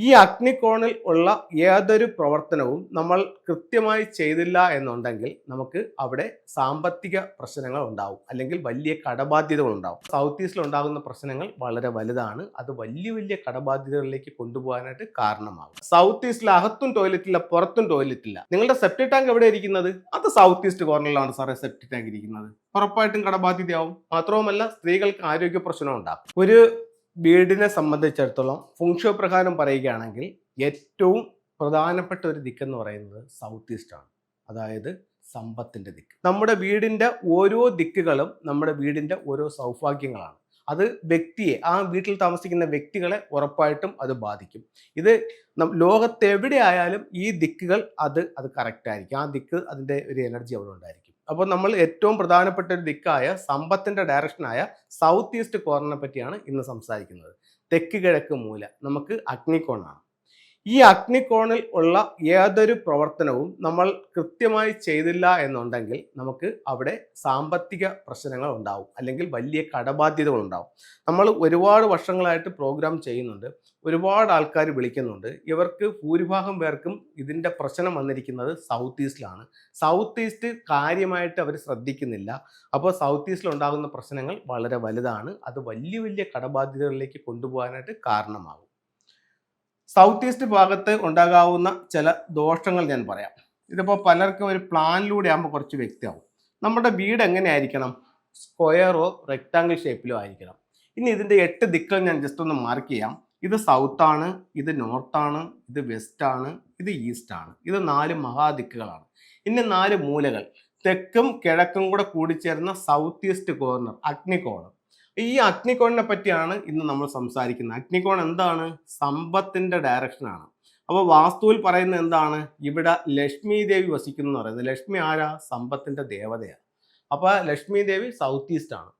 ഈ അഗ്നികോണിൽ ഉള്ള ഏതൊരു പ്രവർത്തനവും നമ്മൾ കൃത്യമായി ചെയ്തില്ല എന്നുണ്ടെങ്കിൽ നമുക്ക് അവിടെ സാമ്പത്തിക പ്രശ്നങ്ങൾ ഉണ്ടാവും, അല്ലെങ്കിൽ വലിയ കടബാധ്യതകൾ ഉണ്ടാവും. സൗത്ത് ഈസ്റ്റിൽ ഉണ്ടാകുന്ന പ്രശ്നങ്ങൾ വളരെ വലുതാണ്. അത് വലിയ വലിയ കടബാധ്യതകളിലേക്ക് കൊണ്ടുപോകാനായിട്ട് കാരണമാകും. സൗത്ത് ഈസ്റ്റിൽ അകത്തും ടോയ്ലറ്റ് ഇല്ല, പുറത്തും ടോയ്ലറ്റ് ഇല്ല. നിങ്ങളുടെ സെപ്റ്റിക് ടാങ്ക് എവിടെ ഇരിക്കുന്നത്? അത് സൗത്ത് ഈസ്റ്റ് കോർണറിലാണ് സാറേ സെപ്റ്റിക് ടാങ്ക് ഇരിക്കുന്നത്. ഉറപ്പായിട്ടും കടബാധ്യതയാവും. മാത്രവുമല്ല, സ്ത്രീകൾക്ക് ആരോഗ്യ പ്രശ്നം ഉണ്ടാകും. ഒരു വീടിനെ സംബന്ധിച്ചിടത്തോളം ഫുങ്ഷോ പ്രകാരം പറയുകയാണെങ്കിൽ ഏറ്റവും പ്രധാനപ്പെട്ട ഒരു ദിക്കെന്ന് പറയുന്നത് സൗത്ത് ഈസ്റ്റ് ആണ്. അതായത് സമ്പത്തിന്റെ ദിക്ക്. നമ്മുടെ വീടിന്റെ ഓരോ ദിക്കുകളും നമ്മുടെ വീടിന്റെ ഓരോ സൗഭാഗ്യങ്ങളാണ്. അത് വ്യക്തിയെ, ആ വീട്ടിൽ താമസിക്കുന്ന വ്യക്തികളെ ഉറപ്പായിട്ടും അത് ബാധിക്കും. ഇത് ലോകത്തെവിടെ ആയാലും ഈ ദിക്കുകൾ അത് കറക്റ്റ് ആയിരിക്കും. ആ ദിക്ക് അതിന്റെ ഒരു എനർജി അവിടെ ഉണ്ടായിരിക്കും. അപ്പോൾ നമ്മൾ ഏറ്റവും പ്രധാനപ്പെട്ട ഒരു ദിക്കായ സമ്പത്തിന്റെ ഡയറക്ഷനായ സൗത്ത് ഈസ്റ്റ് കോർണറിനെ പറ്റിയാണ് ഇന്ന് സംസാരിക്കുന്നത്. തെക്ക് കിഴക്ക് മൂല നമുക്ക് അഗ്നികോണാണ്. ഈ അഗ്നികോണിൽ ഉള്ള ഏതൊരു പ്രവർത്തനവും നമ്മൾ കൃത്യമായി ചെയ്തില്ല എന്നുണ്ടെങ്കിൽ നമുക്ക് അവിടെ സാമ്പത്തിക പ്രശ്നങ്ങൾ ഉണ്ടാവും, അല്ലെങ്കിൽ വലിയ കടബാധ്യതകൾ ഉണ്ടാവും. നമ്മൾ ഒരുപാട് വർഷങ്ങളായിട്ട് പ്രോഗ്രാം ചെയ്യുന്നുണ്ട്, ഒരുപാട് ആൾക്കാർ വിളിക്കുന്നുണ്ട്. ഇവർക്ക് ഭൂരിഭാഗം പേർക്കും ഇതിൻ്റെ പ്രശ്നം വന്നിരിക്കുന്നത് സൗത്ത് ഈസ്റ്റിലാണ്. സൗത്ത് ഈസ്റ്റ് കാര്യമായിട്ട് അവർ ശ്രദ്ധിക്കുന്നില്ല. അപ്പോൾ സൗത്ത് ഈസ്റ്റിൽ ഉണ്ടാകുന്ന പ്രശ്നങ്ങൾ വളരെ വലുതാണ്. അത് വലിയ വലിയ കടബാധ്യതകളിലേക്ക് കൊണ്ടുപോകാനായിട്ട് കാരണമാകും. സൗത്ത് ഈസ്റ്റ് ഭാഗത്ത് ഉണ്ടാകാവുന്ന ചില ദോഷങ്ങൾ ഞാൻ പറയാം. ഇതിപ്പോൾ പലർക്കും ഒരു പ്ലാനിലൂടെ ആകുമ്പോൾ കുറച്ച് വ്യക്തമാവും. നമ്മുടെ വീട് എങ്ങനെയായിരിക്കണം? സ്ക്വയറോ റെക്റ്റാങ്കിൾ ഷേപ്പിലോ ആയിരിക്കണം. ഇനി ഇതിൻ്റെ 8 ദിക്കുകൾ ഞാൻ ജസ്റ്റ് ഒന്ന് മാർക്ക് ചെയ്യാം. ഇത് സൗത്താണ്, ഇത് നോർത്താണ്, ഇത് വെസ്റ്റാണ്, ഇത് ഈസ്റ്റാണ്. ഇത് 4 മഹാദിക്കുകളാണ്. ഇനി 4 മൂലകൾ, തെക്കും കിഴക്കും കൂടെ കൂടിച്ചേർന്ന സൗത്ത് ഈസ്റ്റ് കോർണർ, അഗ്നികോണം. ഈ അഗ്നികോണിനെ പറ്റിയാണ് ഇന്ന് നമ്മൾ സംസാരിക്കുന്നത്. അഗ്നികോൺ എന്താണ്? സമ്പത്തിന്റെ ഡയറക്ഷനാണ്. അപ്പോൾ വാസ്തുവിൽ പറയുന്നത് എന്താണ്? ഇവിടെ ലക്ഷ്മി ദേവി വസിക്കുന്നു എന്ന് പറയുന്നത്. ലക്ഷ്മി ആരാ? സമ്പത്തിന്റെ ദേവതയാണ്. അപ്പോൾ ലക്ഷ്മി ദേവി സൗത്ത് ഈസ്റ്റ് ആണ്.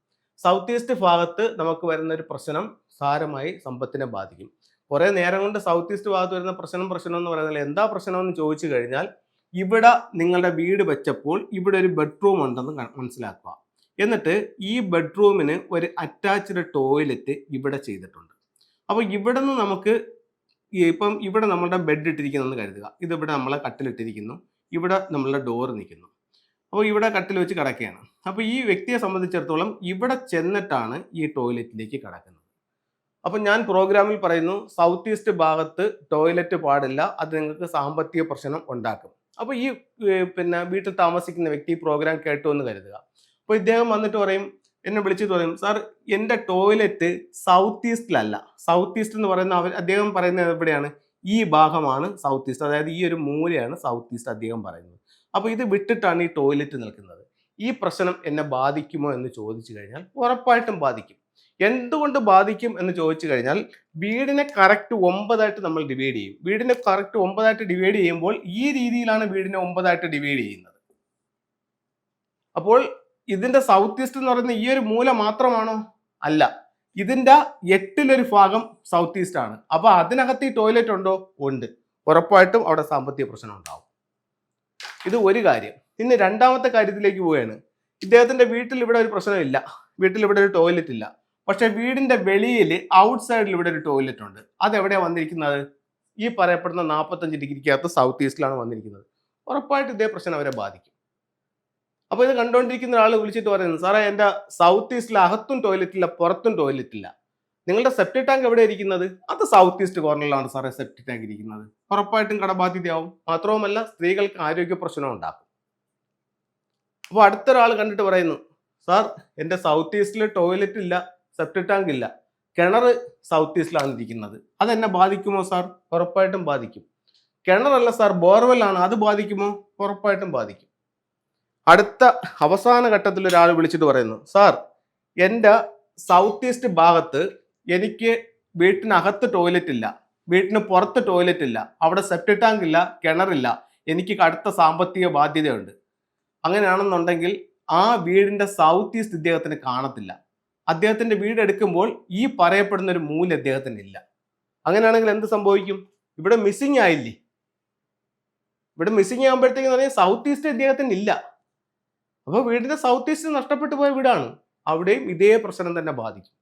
സൗത്ത് ഈസ്റ്റ് ഭാഗത്ത് നമുക്ക് വരുന്ന ഒരു പ്രശ്നം സാരമായി സമ്പത്തിനെ ബാധിക്കും. കുറേ നേരം കൊണ്ട് സൗത്ത് ഈസ്റ്റ് ഭാഗത്ത് വരുന്ന പ്രശ്നം എന്ന് പറയുന്നത് എന്താ പ്രശ്നം എന്ന് ചോദിച്ചു കഴിഞ്ഞാൽ, ഇവിടെ നിങ്ങളുടെ വീട് വെച്ചപ്പോൾ ഇവിടെ ഒരു ബെഡ്റൂം ഉണ്ടെന്ന് മനസ്സിലാക്കുക. എന്നിട്ട് ഈ ബെഡ്റൂമിന് ഒരു അറ്റാച്ച്ഡ് ടോയ്ലറ്റ് ഇവിടെ ചെയ്തിട്ടുണ്ട്. അപ്പോൾ ഇവിടെ നിന്ന് നമുക്ക് ഇപ്പം ഇവിടെ നമ്മളുടെ ബെഡ് ഇട്ടിരിക്കുന്നതെന്ന് കരുതുക. ഇതിവിടെ നമ്മളെ കട്ടിലിട്ടിരിക്കുന്നു, ഇവിടെ നമ്മളുടെ ഡോറ് നിൽക്കുന്നു. അപ്പോൾ ഇവിടെ കട്ടിൽ വെച്ച് കിടക്കുകയാണ്. അപ്പോൾ ഈ വ്യക്തിയെ സംബന്ധിച്ചിടത്തോളം ഇവിടെ ചെന്നിട്ടാണ് ഈ ടോയ്ലറ്റിലേക്ക് കിടക്കുന്നത്. അപ്പം ഞാൻ പ്രോഗ്രാമിൽ പറയുന്നു, സൗത്ത് ഈസ്റ്റ് ഭാഗത്ത് ടോയ്ലറ്റ് പാടില്ല, അത് നിങ്ങൾക്ക് സാമ്പത്തിക പ്രശ്നം ഉണ്ടാക്കും. അപ്പോൾ ഈ വീട്ടിൽ താമസിക്കുന്ന വ്യക്തി പ്രോഗ്രാം കേട്ടു എന്ന് കരുതുക. അപ്പോൾ ഇദ്ദേഹം വന്നിട്ട് പറയും, എന്നെ വിളിച്ചിട്ട് പറയും, സാർ എൻ്റെ ടോയ്ലറ്റ് സൗത്ത് ഈസ്റ്റിലല്ല. സൗത്ത് ഈസ്റ്റ് എന്ന് പറയുന്ന അദ്ദേഹം പറയുന്നത് എവിടെയാണ്? ഈ ഭാഗമാണ് സൗത്ത് ഈസ്റ്റ്, അതായത് ഈ ഒരു മൂലയാണ് സൗത്ത് ഈസ്റ്റ് അദ്ദേഹം പറയുന്നത്. അപ്പോൾ ഇത് വിട്ടിട്ടാണ് ഈ ടോയ്ലറ്റ് നിൽക്കുന്നത്. ഈ പ്രശ്നം എന്നെ ബാധിക്കുമോ എന്ന് ചോദിച്ചു കഴിഞ്ഞാൽ ഉറപ്പായിട്ടും ബാധിക്കും. എന്തുകൊണ്ട് ബാധിക്കും എന്ന് ചോദിച്ചു കഴിഞ്ഞാൽ, വീടിനെ കറക്റ്റ് 9 നമ്മൾ ഡിവൈഡ് ചെയ്യും. വീടിനെ കറക്റ്റ് 9 ഡിവൈഡ് ചെയ്യുമ്പോൾ ഈ രീതിയിലാണ് വീടിനെ 9 ഡിവൈഡ് ചെയ്യുന്നത്. അപ്പോൾ ഇതിന്റെ സൗത്ത് ഈസ്റ്റ് എന്ന് പറയുന്ന ഈ ഒരു മൂല മാത്രമാണോ? അല്ല, ഇതിന്റെ 8 ഭാഗം സൗത്ത് ഈസ്റ്റ് ആണ്. അപ്പൊ അതിനകത്ത് ഈ ടോയ്ലറ്റ് ഉണ്ടോ? ഉണ്ട്. ഉറപ്പായിട്ടും അവിടെ സാമ്പത്തിക പ്രശ്നം ഉണ്ടാവും. ഇത് ഒരു കാര്യം. ഇനി രണ്ടാമത്തെ കാര്യത്തിലേക്ക് പോവുകയാണ്. ഇദ്ദേഹത്തിന്റെ വീട്ടിൽ ഇവിടെ ഒരു പ്രശ്നമില്ല, വീട്ടിൽ ഇവിടെ ഒരു ടോയ്ലറ്റ് ഇല്ല. പക്ഷെ വീടിന്റെ വെളിയിൽ ഔട്ട് സൈഡിൽ ഇവിടെ ഒരു ടോയ്ലറ്റ് ഉണ്ട്. അതെവിടെയാണ് വന്നിരിക്കുന്നത്? ഈ പറയപ്പെടുന്ന 45 ഡിഗ്രിക്കകത്ത് സൗത്ത് ഈസ്റ്റിലാണ് വന്നിരിക്കുന്നത്. ഉറപ്പായിട്ട് ഇതേ പ്രശ്നം അവരെ ബാധിക്കും. അപ്പോൾ ഇത് കണ്ടുകൊണ്ടിരിക്കുന്ന ഒരാൾ വിളിച്ചിട്ട് പറയുന്നത്, സാറേ എൻ്റെ സൗത്ത് ഈസ്റ്റിൽ അകത്തും ടോയ്ലറ്റ് ഇല്ല, പുറത്തും ടോയ്ലറ്റ് ഇല്ല. നിങ്ങളുടെ സെപ്റ്റിക് ടാങ്ക് എവിടെ ഇരിക്കുന്നത്? അത് സൗത്ത് ഈസ്റ്റ് കോർണറിലാണ് സാറേ സെപ്റ്റിക് ടാങ്ക് ഇരിക്കുന്നത്. ഉറപ്പായിട്ടും കടബാധ്യതയാവും. മാത്രവുമല്ല, സ്ത്രീകൾക്ക് ആരോഗ്യ പ്രശ്നം ഉണ്ടാക്കും. അപ്പോൾ അടുത്തൊരാൾ കണ്ടിട്ട് പറയുന്നു, സാർ എൻ്റെ സൗത്ത് ഈസ്റ്റിൽ ടോയ്ലറ്റ് ഇല്ല, സെപ്റ്റിക് ടാങ്ക് ഇല്ല, കിണർ സൗത്ത് ഈസ്റ്റിലാണ് ഇരിക്കുന്നത്. അതെന്നെ ബാധിക്കുമോ സാർ? ഉറപ്പായിട്ടും ബാധിക്കും. കിണറല്ല സാർ, ബോർവെല്ലാണ്, അത് ബാധിക്കുമോ? ഉറപ്പായിട്ടും ബാധിക്കും. അടുത്ത അവസാന ഘട്ടത്തിൽ ഒരാൾ വിളിച്ചിട്ട് പറയുന്നു, സാർ എൻ്റെ സൗത്ത് ഈസ്റ്റ് ഭാഗത്ത് എനിക്ക് വീട്ടിനകത്ത് ടോയ്ലറ്റ് ഇല്ല, വീട്ടിന് പുറത്ത് ടോയ്ലറ്റ് ഇല്ല, അവിടെ സെപ്റ്റിക് ടാങ്ക് ഇല്ല, കിണറില്ല, എനിക്ക് കടുത്ത സാമ്പത്തിക ബാധ്യതയുണ്ട്. അങ്ങനെയാണെന്നുണ്ടെങ്കിൽ ആ വീടിൻ്റെ സൗത്ത് ഈസ്റ്റ് ഇദ്ദേഹത്തിന് കാണത്തില്ല. അദ്ദേഹത്തിൻ്റെ വീട് എടുക്കുമ്പോൾ ഈ പറയപ്പെടുന്ന ഒരു മൂല്യം അദ്ദേഹത്തിന് ഇല്ല. അങ്ങനെയാണെങ്കിൽ എന്ത് സംഭവിക്കും? ഇവിടെ മിസ്സിങ് ആയില്ലേ? ഇവിടെ മിസ്സിങ് ആകുമ്പോഴത്തേക്ക് പറഞ്ഞാൽ സൗത്ത് ഈസ്റ്റ് ഇദ്ദേഹത്തിന് ഇല്ല. അപ്പോൾ വീടിന്റെ സൗത്ത് ഈസ്റ്റ് നഷ്ടപ്പെട്ടു പോയ വീടാണ്. അവിടെയും ഇതേ പ്രശ്നം തന്നെ ബാധിക്കും.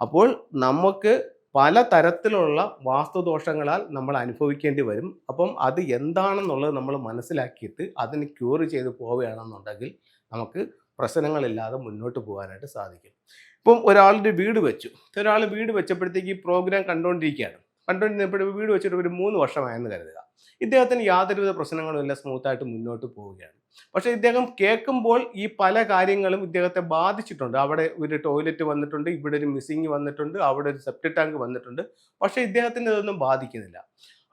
അപ്പോൾ നമുക്ക് പല തരത്തിലുള്ള വാസ്തുദോഷങ്ങളാൽ നമ്മൾ അനുഭവിക്കേണ്ടി വരും. അപ്പം അത് എന്താണെന്നുള്ളത് നമ്മൾ മനസ്സിലാക്കിയിട്ട് അതിന് ക്യൂർ ചെയ്ത് പോവുകയാണെന്നുണ്ടെങ്കിൽ നമുക്ക് പ്രശ്നങ്ങളില്ലാതെ മുന്നോട്ട് പോകാനായിട്ട് സാധിക്കും. ഇപ്പം ഒരാളുടെ വീട് വെച്ചു, ഒരാൾ വീട് വെച്ചപ്പോഴത്തേക്ക് ഈ പ്രോഗ്രാം കണ്ടുകൊണ്ടിരുന്നപ്പോൾ വീട് വെച്ചിട്ട് ഒരു 3 വർഷമായെന്ന് കരുതുക. ഇദ്ദേഹത്തിന് യാതൊരുവിധ പ്രശ്നങ്ങളും ഇല്ല, സ്മൂത്തായിട്ട് മുന്നോട്ട് പോവുകയാണ്. പക്ഷേ ഇദ്ദേഹം കേൾക്കുമ്പോൾ ഈ പല കാര്യങ്ങളും ഇദ്ദേഹത്തെ ബാധിച്ചിട്ടുണ്ട്. അവിടെ ഒരു ടോയ്ലറ്റ് വന്നിട്ടുണ്ട്, ഇവിടെ ഒരു മിസ്സിങ് വന്നിട്ടുണ്ട്, അവിടെ ഒരു സെപ്റ്റിക് ടാങ്ക് വന്നിട്ടുണ്ട്. പക്ഷേ ഇദ്ദേഹത്തിന് ഇതൊന്നും ബാധിക്കുന്നില്ല.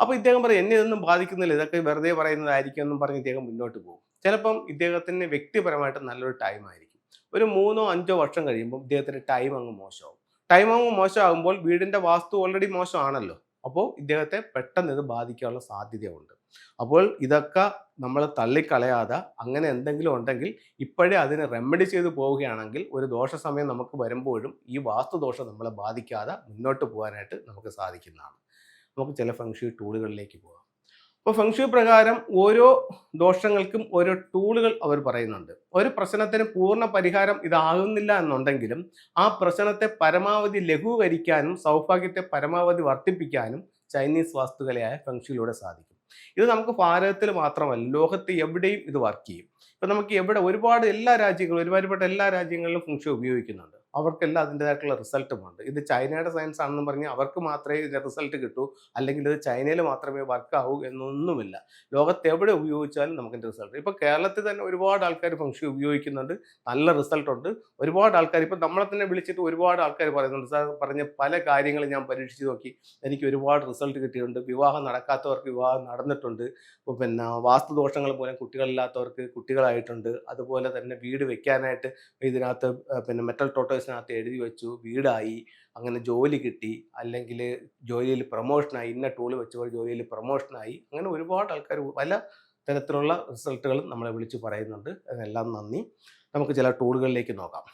അപ്പോൾ ഇദ്ദേഹം പറയും എന്നെ ഇതൊന്നും ബാധിക്കുന്നില്ല, ഇതൊക്കെ വെറുതെ പറയുന്നതായിരിക്കും എന്നും പറഞ്ഞ് ഇദ്ദേഹം മുന്നോട്ട് പോകും. ചിലപ്പം ഇദ്ദേഹത്തിന് വ്യക്തിപരമായിട്ട് നല്ലൊരു ടൈം ആയിരിക്കും. ഒരു 3-5 വർഷം കഴിയുമ്പോൾ ഇദ്ദേഹത്തിൻ്റെ ടൈം അങ്ങ് മോശമാവും. ടൈം അങ്ങ് മോശമാകുമ്പോൾ വീടിൻ്റെ വാസ്തു ഓൾറെഡി മോശമാണല്ലോ. അപ്പോൾ ഇദ്ദേഹത്തെ പെട്ടെന്ന് ഇത് ബാധിക്കാനുള്ള സാധ്യതയുണ്ട്. അപ്പോൾ ഇതൊക്കെ നമ്മൾ തള്ളിക്കളയാതെ അങ്ങനെ എന്തെങ്കിലും ഉണ്ടെങ്കിൽ ഇപ്പോഴേ അതിനെ റെമഡി ചെയ്ത് പോവുകയാണെങ്കിൽ ഒരു ദോഷ സമയം നമുക്ക് വരുമ്പോഴും ഈ വാസ്തുദോഷം നമ്മളെ ബാധിക്കാതെ മുന്നോട്ട് പോകാനായിട്ട് നമുക്ക് സാധിക്കുന്നതാണ്. നമുക്ക് ചില ഫെങ്ഷുയി ടൂളുകളിലേക്ക് പോകാം. അപ്പോൾ ഫെങ്ഷുയി പ്രകാരം ഓരോ ദോഷങ്ങൾക്കും ഓരോ ടൂളുകൾ അവർ പറയുന്നുണ്ട്. ഒരു പ്രശ്നത്തിന് പൂർണ്ണ പരിഹാരം ഇതാകുന്നില്ല എന്നുണ്ടെങ്കിലും ആ പ്രശ്നത്തെ പരമാവധി ലഘൂകരിക്കാനും സൗഭാഗ്യത്തെ പരമാവധി വർദ്ധിപ്പിക്കാനും ചൈനീസ് വാസ്തുകലയായ ഫെങ്ഷുയിലൂടെ സാധിക്കും. ഇത് നമുക്ക് ഭാരതത്തിൽ മാത്രമല്ല, ലോകത്ത് എവിടെയും ഇത് വർക്ക് ചെയ്യും. ഇപ്പം നമുക്ക് ഒരുപാട് എല്ലാ രാജ്യങ്ങളിലും ഫെങ്ഷുയി ഉപയോഗിക്കുന്നുണ്ട്. അവർക്കെല്ലാം അതിൻ്റെതായിട്ടുള്ള റിസൾട്ടുമുണ്ട്. ഇത് ചൈനയുടെ സയൻസ് ആണെന്ന് പറഞ്ഞ് അവർക്ക് മാത്രമേ ഇതിൻ്റെ റിസൾട്ട് കിട്ടൂ, അല്ലെങ്കിൽ ഇത് ചൈനയിൽ മാത്രമേ വർക്ക് ആവൂ എന്നൊന്നുമില്ല. ലോകത്ത് എവിടെ ഉപയോഗിച്ചാലും നമുക്കിൻ്റെ റിസൾട്ട്. ഇപ്പോൾ കേരളത്തിൽ തന്നെ ഒരുപാട് ആൾക്കാർ ഫെങ്ഷുയി ഉപയോഗിക്കുന്നുണ്ട്, നല്ല റിസൾട്ടുണ്ട്. ഒരുപാട് ആൾക്കാർ ഇപ്പം നമ്മളെ തന്നെ വിളിച്ചിട്ട് ഒരുപാട് ആൾക്കാർ പറയുന്നുണ്ട്, സാർ പറഞ്ഞ പല കാര്യങ്ങളും ഞാൻ പരീക്ഷിച്ച് നോക്കി, എനിക്ക് ഒരുപാട് റിസൾട്ട് കിട്ടിയിട്ടുണ്ട്. വിവാഹം നടക്കാത്തവർക്ക് വിവാഹം നടന്നിട്ടുണ്ട്. പിന്നെ വാസ്തുദോഷങ്ങൾ മൂലം കുട്ടികളില്ലാത്തവർക്ക് കുട്ടികളായിട്ടുണ്ട്. അതുപോലെ തന്നെ വീട് വെക്കാനായിട്ട് ഇതിനകത്ത് പിന്നെ മെറ്റൽ ടോട്ടേഴ്സിനകത്ത് എഴുതി വെച്ചു, വീടായി, അങ്ങനെ ജോലി കിട്ടി, അല്ലെങ്കിൽ ജോലിയിൽ പ്രൊമോഷനായി, ഇന്ന ടൂള് വെച്ചപ്പോൾ ജോലിയിൽ പ്രൊമോഷനായി. അങ്ങനെ ഒരുപാട് ആൾക്കാർ പല തരത്തിലുള്ള റിസൾട്ടുകളും നമ്മളെ വിളിച്ച് പറയുന്നുണ്ട്. അതിനെല്ലാം നന്ദി. നമുക്ക് ചില ടൂളുകളിലേക്ക് നോക്കാം.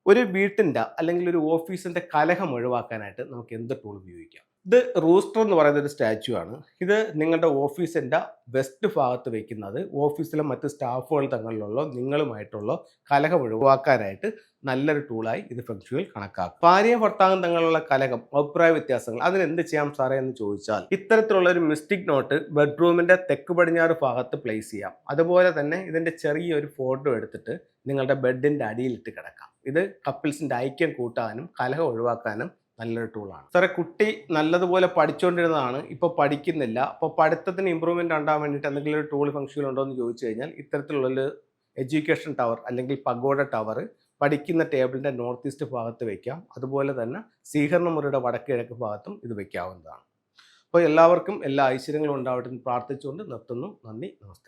ഒരു വീട്ടിൻ്റെ അല്ലെങ്കിൽ ഒരു ഓഫീസിൻ്റെ കലഹം ഒഴിവാക്കാനായിട്ട് നമുക്ക് എന്ത് ടൂൾ ഉപയോഗിക്കാം? ഇത് റൂസ്റ്റർ എന്ന് പറയുന്ന ഒരു സ്റ്റാച്യു ആണ്. ഇത് നിങ്ങളുടെ ഓഫീസിൻ്റെ വെസ്റ്റ് ഭാഗത്ത് വെക്കുന്നത് ഓഫീസിലെ മറ്റ് സ്റ്റാഫുകൾ തങ്ങളിലുള്ള നിങ്ങളുമായിട്ടുള്ള കലഹം ഒഴിവാക്കാനായിട്ട് നല്ലൊരു ടൂളായി ഇത് ഫെങ്ഷുയിൽ കണക്കാക്കും. ഭാര്യ ഭർത്താവും തങ്ങളുള്ള കലഹം, അഭിപ്രായ വ്യത്യാസങ്ങൾ, അതിന് എന്ത് ചെയ്യാം സാറേ എന്ന് ചോദിച്ചാൽ ഇത്തരത്തിലുള്ള ഒരു മിസ്റ്റിക് നോട്ട് ബെഡ്റൂമിൻ്റെ തെക്ക് പടിഞ്ഞാറ് ഭാഗത്ത് പ്ലേസ് ചെയ്യാം. അതുപോലെ തന്നെ ഇതിൻ്റെ ചെറിയൊരു ഫോട്ടോ എടുത്തിട്ട് നിങ്ങളുടെ ബെഡിൻ്റെ അടിയിലിട്ട് കിടക്കാം. ഇത് കപ്പിൾസിൻ്റെ ഐക്യം കൂട്ടാനും കലഹം ഒഴിവാക്കാനും നല്ലൊരു ടൂളാണ്. സാറേ കുട്ടി നല്ലതുപോലെ പഠിച്ചുകൊണ്ടിരുന്നതാണ്, ഇപ്പോൾ പഠിക്കുന്നില്ല, അപ്പോൾ പഠിത്തത്തിന് ഇമ്പ്രൂവ്മെൻ്റ് ഉണ്ടാകാൻ വേണ്ടിയിട്ട് എന്തെങ്കിലും ഒരു ടൂൾ ഫംഗ്ഷൻ ഉണ്ടോ എന്ന് ചോദിച്ചു കഴിഞ്ഞാൽ ഇത്തരത്തിലുള്ളൊരു എഡ്യൂക്കേഷൻ ടവർ അല്ലെങ്കിൽ പഗോഡ ടവർ പഠിക്കുന്ന ടേബിളിൻ്റെ നോർത്ത് ഈസ്റ്റ് ഭാഗത്ത് വയ്ക്കാം. അതുപോലെ തന്നെ സ്വീകരണ മുറിയുടെ വടക്ക് കിഴക്ക് ഭാഗത്തും ഇത് വയ്ക്കാവുന്നതാണ്. അപ്പോൾ എല്ലാവർക്കും എല്ലാ ഐശ്വര്യങ്ങളും ഉണ്ടാവട്ടെ എന്ന് പ്രാർത്ഥിച്ചുകൊണ്ട് നിർത്തുന്നു. നന്ദി, നമസ്തേ.